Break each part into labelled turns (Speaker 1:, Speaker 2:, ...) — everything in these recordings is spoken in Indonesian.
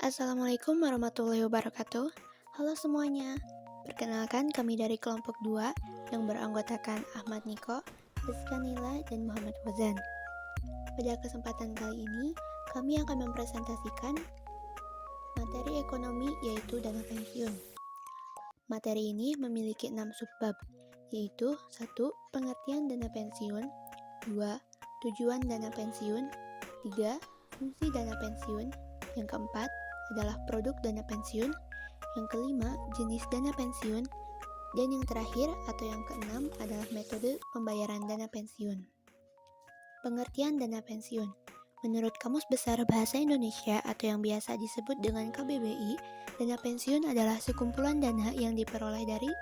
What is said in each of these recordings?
Speaker 1: Assalamualaikum warahmatullahi wabarakatuh. Halo semuanya. Perkenalkan kami dari kelompok 2 yang beranggotakan Ahmad Niko, Rizka Nila, dan Muhammad Wazan. Pada kesempatan kali ini, kami akan mempresentasikan materi ekonomi yaitu dana pensiun. Materi ini memiliki 6 subbab, yaitu 1. Pengertian dana pensiun, 2. Tujuan dana pensiun, 3. Fungsi dana pensiun, yang keempat adalah produk dana pensiun, yang kelima jenis dana pensiun, dan yang terakhir atau yang keenam adalah metode pembayaran dana pensiun. Pengertian dana pensiun. Menurut Kamus Besar Bahasa Indonesia atau yang biasa disebut dengan KBBI, dana pensiun adalah sekumpulan dana yang diperoleh dari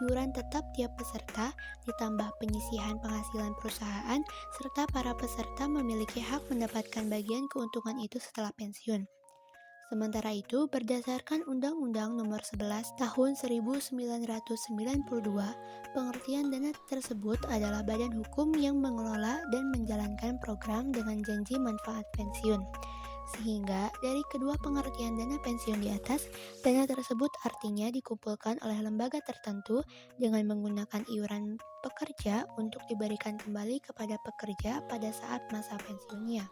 Speaker 1: iuran tetap tiap peserta ditambah penyisihan penghasilan perusahaan serta para peserta memiliki hak mendapatkan bagian keuntungan itu setelah pensiun. Sementara itu, berdasarkan Undang-Undang Nomor 11 Tahun 1992, pengertian dana tersebut adalah badan hukum yang mengelola dan menjalankan program dengan janji manfaat pensiun. Sehingga dari kedua pengertian dana pensiun di atas, dana tersebut artinya dikumpulkan oleh lembaga tertentu dengan menggunakan iuran pekerja untuk diberikan kembali kepada pekerja pada saat masa pensiunnya.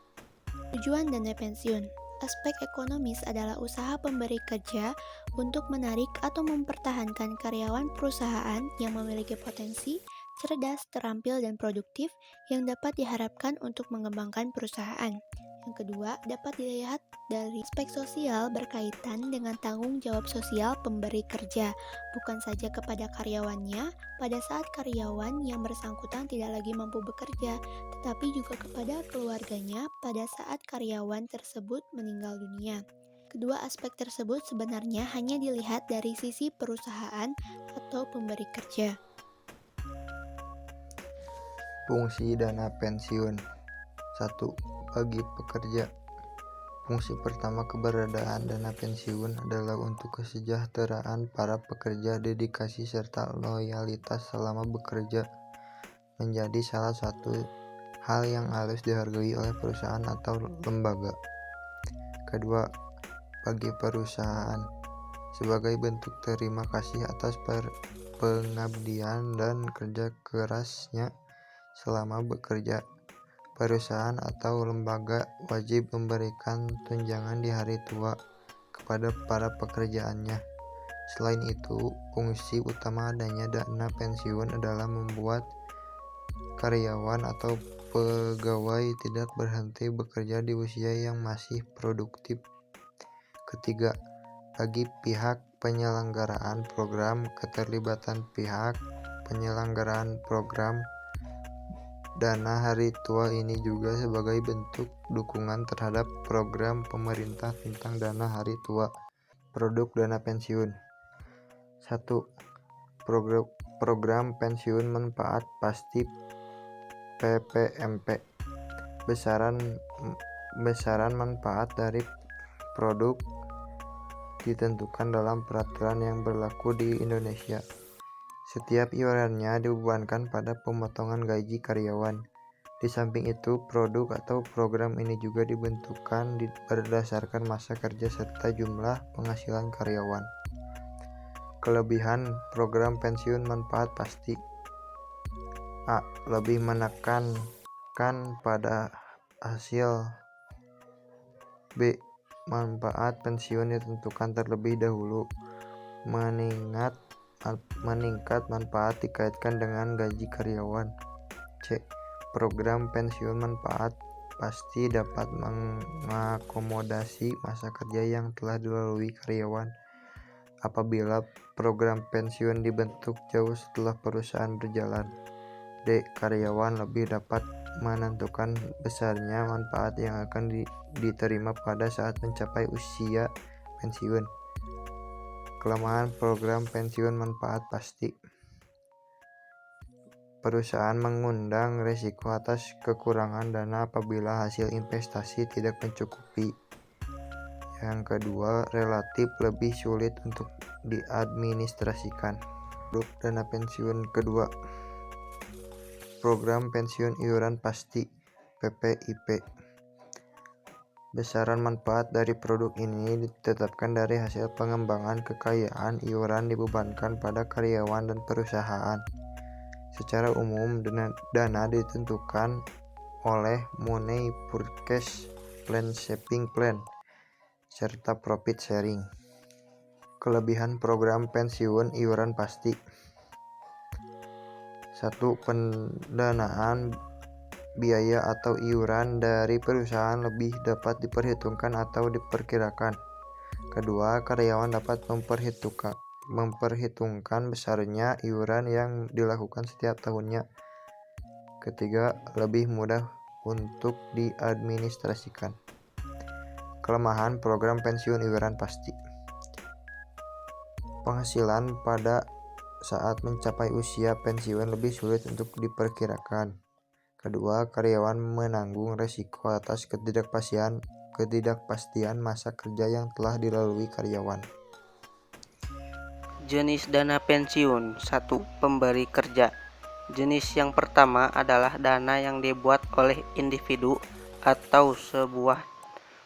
Speaker 1: Tujuan dana pensiun. Aspek ekonomis adalah usaha pemberi kerja untuk menarik atau mempertahankan karyawan perusahaan yang memiliki potensi, cerdas, terampil, dan produktif yang dapat diharapkan untuk mengembangkan perusahaan. Yang kedua, dapat dilihat dari aspek sosial berkaitan dengan tanggung jawab sosial pemberi kerja, bukan saja kepada karyawannya pada saat karyawan yang bersangkutan tidak lagi mampu bekerja, tetapi juga kepada keluarganya pada saat karyawan tersebut meninggal dunia. Kedua aspek tersebut sebenarnya hanya dilihat dari sisi perusahaan atau pemberi kerja.
Speaker 2: Fungsi dana pensiun. 1. Bagi pekerja. Fungsi pertama keberadaan dana pensiun adalah untuk kesejahteraan para pekerja. Dedikasi serta loyalitas selama bekerja menjadi salah satu hal yang harus dihargai oleh perusahaan atau lembaga. Kedua, bagi perusahaan, sebagai bentuk terima kasih atas pengabdian dan kerja kerasnya selama bekerja, perusahaan atau lembaga wajib memberikan tunjangan di hari tua kepada para pekerjaannya. Selain itu, fungsi utama adanya dana pensiun adalah membuat karyawan atau pegawai tidak berhenti bekerja di usia yang masih produktif. Ketiga, bagi pihak penyelenggaraan program, keterlibatan pihak penyelenggaraan program dana hari tua ini juga sebagai bentuk dukungan terhadap program pemerintah tentang dana hari tua. Produk dana pensiun. 1. Program pensiun manfaat pasti PPMP. Besaran manfaat dari produk ditentukan dalam peraturan yang berlaku di Indonesia. Setiap iurannya dibebankan pada pemotongan gaji karyawan. Di samping itu, produk atau program ini juga dibentukkan berdasarkan masa kerja serta jumlah penghasilan karyawan. Kelebihan program pensiun manfaat pasti. A. Lebih menekankan pada hasil. B. Manfaat pensiun ditentukan terlebih dahulu, meningkat manfaat dikaitkan dengan gaji karyawan. C. Program pensiun manfaat pasti dapat mengakomodasi masa kerja yang telah dilalui karyawan. Apabila program pensiun dibentuk jauh setelah perusahaan berjalan. D. Karyawan lebih dapat menentukan besarnya manfaat yang akan diterima pada saat mencapai usia pensiun. Kelemahan program pensiun manfaat pasti. Perusahaan mengundang risiko atas kekurangan dana apabila hasil investasi tidak mencukupi. Yang kedua, relatif lebih sulit untuk diadministrasikan. Produk dana pensiun kedua. Program pensiun iuran pasti PPIP. Besaran manfaat dari produk ini ditetapkan dari hasil pengembangan kekayaan. Iuran dibebankan pada karyawan dan perusahaan. Secara umum, dana ditentukan oleh Money Purchase Plan, Saving Plan, serta Profit Sharing. Kelebihan program pensiun iuran pasti. 1. Pendanaan biaya atau iuran dari perusahaan lebih dapat diperhitungkan atau diperkirakan. Kedua, karyawan dapat memperhitungkan besarnya iuran yang dilakukan setiap tahunnya. Ketiga, lebih mudah untuk diadministrasikan. Kelemahan program pensiun iuran pasti. Penghasilan pada saat mencapai usia pensiun lebih sulit untuk diperkirakan. Kedua, karyawan menanggung resiko atas ketidakpastian masa kerja yang telah dilalui karyawan.
Speaker 3: Jenis dana pensiun. 1. Pemberi kerja. Jenis yang pertama adalah dana yang dibuat oleh individu atau sebuah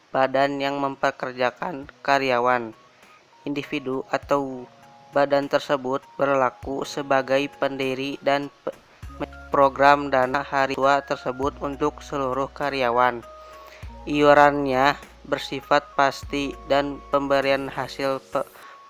Speaker 3: badan yang mempekerjakan karyawan. Individu atau badan tersebut berlaku sebagai pendiri dan program dana hari tua tersebut untuk seluruh karyawan. Iurannya bersifat pasti dan pemberian hasil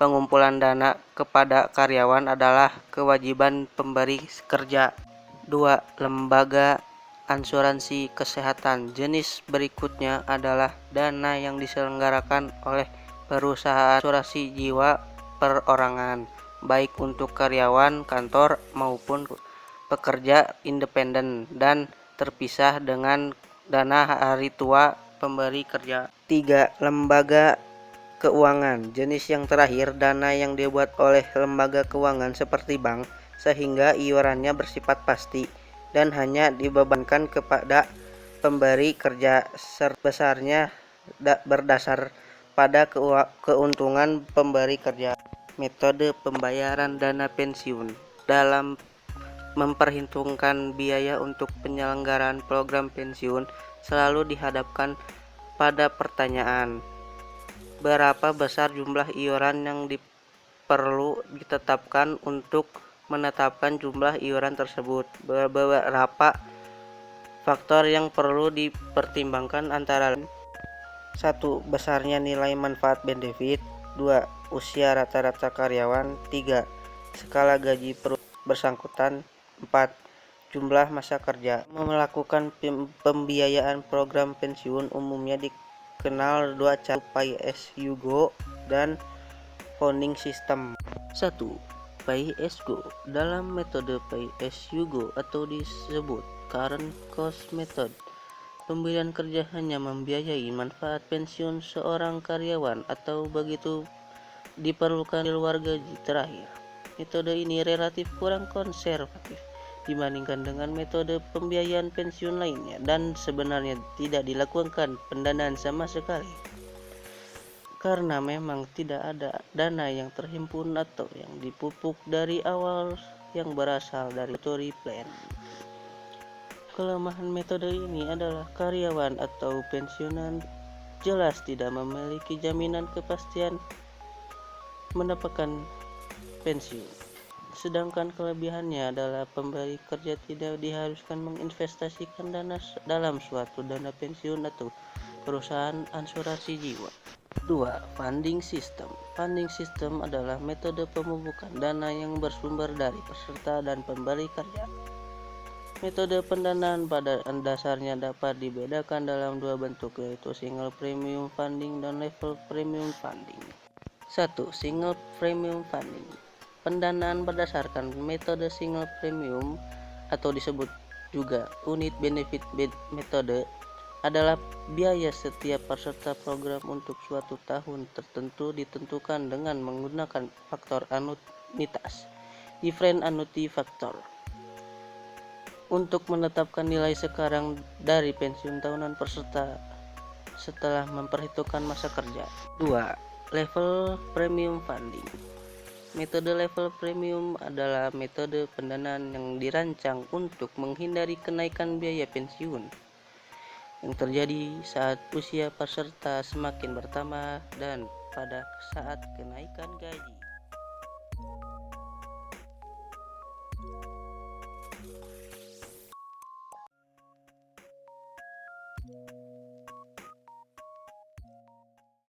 Speaker 3: pengumpulan dana kepada karyawan adalah kewajiban pemberi kerja. 2. Lembaga asuransi kesehatan. Jenis berikutnya adalah dana yang diselenggarakan oleh perusahaan asuransi jiwa perorangan, baik untuk karyawan kantor maupun pekerja independen, dan terpisah dengan dana hari tua pemberi kerja. 3. Lembaga keuangan. Jenis yang terakhir, dana yang dibuat oleh lembaga keuangan seperti bank, sehingga iurannya bersifat pasti dan hanya dibebankan kepada pemberi kerja. Besarnya berdasar pada keuntungan pemberi kerja. Metode pembayaran dana pensiun. Dalam memperhitungkan biaya untuk penyelenggaraan program pensiun, selalu dihadapkan pada pertanyaan, berapa besar jumlah iuran yang perlu ditetapkan. Untuk menetapkan jumlah iuran tersebut, beberapa faktor yang perlu dipertimbangkan antara lain: 1. Besarnya nilai manfaat benefit. 2. Usia rata-rata karyawan. 3. Skala gaji bersangkutan. 4. Jumlah masa kerja. Melakukan pembiayaan program pensiun umumnya dikenal dua cara: Pay as you go dan funding system. 1. Pay as go. Dalam metode Pay as you go atau disebut current cost method, pemberian kerja hanya membiayai manfaat pensiun seorang karyawan atau begitu diperlukan di luar gaji terakhir. Metode ini relatif kurang konservatif dibandingkan dengan metode pembiayaan pensiun lainnya, dan sebenarnya tidak dilakukan pendanaan sama sekali karena memang tidak ada dana yang terhimpun atau yang dipupuk dari awal yang berasal dari statutory plan. Kelemahan metode ini adalah karyawan atau pensiunan jelas tidak memiliki jaminan kepastian mendapatkan pensiun. Sedangkan kelebihannya adalah pemberi kerja tidak diharuskan menginvestasikan dana dalam suatu dana pensiun atau perusahaan asuransi jiwa. 2. Funding system. Funding system adalah metode pemupukan dana yang bersumber dari peserta dan pemberi kerja. Metode pendanaan pada dasarnya dapat dibedakan dalam dua bentuk, yaitu single premium funding dan level premium funding. 1. Single premium funding. Pendanaan berdasarkan metode single premium atau disebut juga unit benefit metode adalah biaya setiap peserta program untuk suatu tahun tertentu ditentukan dengan menggunakan faktor anuitas, different annuity factor, untuk menetapkan nilai sekarang dari pensiun tahunan peserta setelah memperhitungkan masa kerja. 2. Level premium funding. Metode level premium adalah metode pendanaan yang dirancang untuk menghindari kenaikan biaya pensiun. yang terjadi saat usia peserta semakin bertambah dan pada saat kenaikan gaji.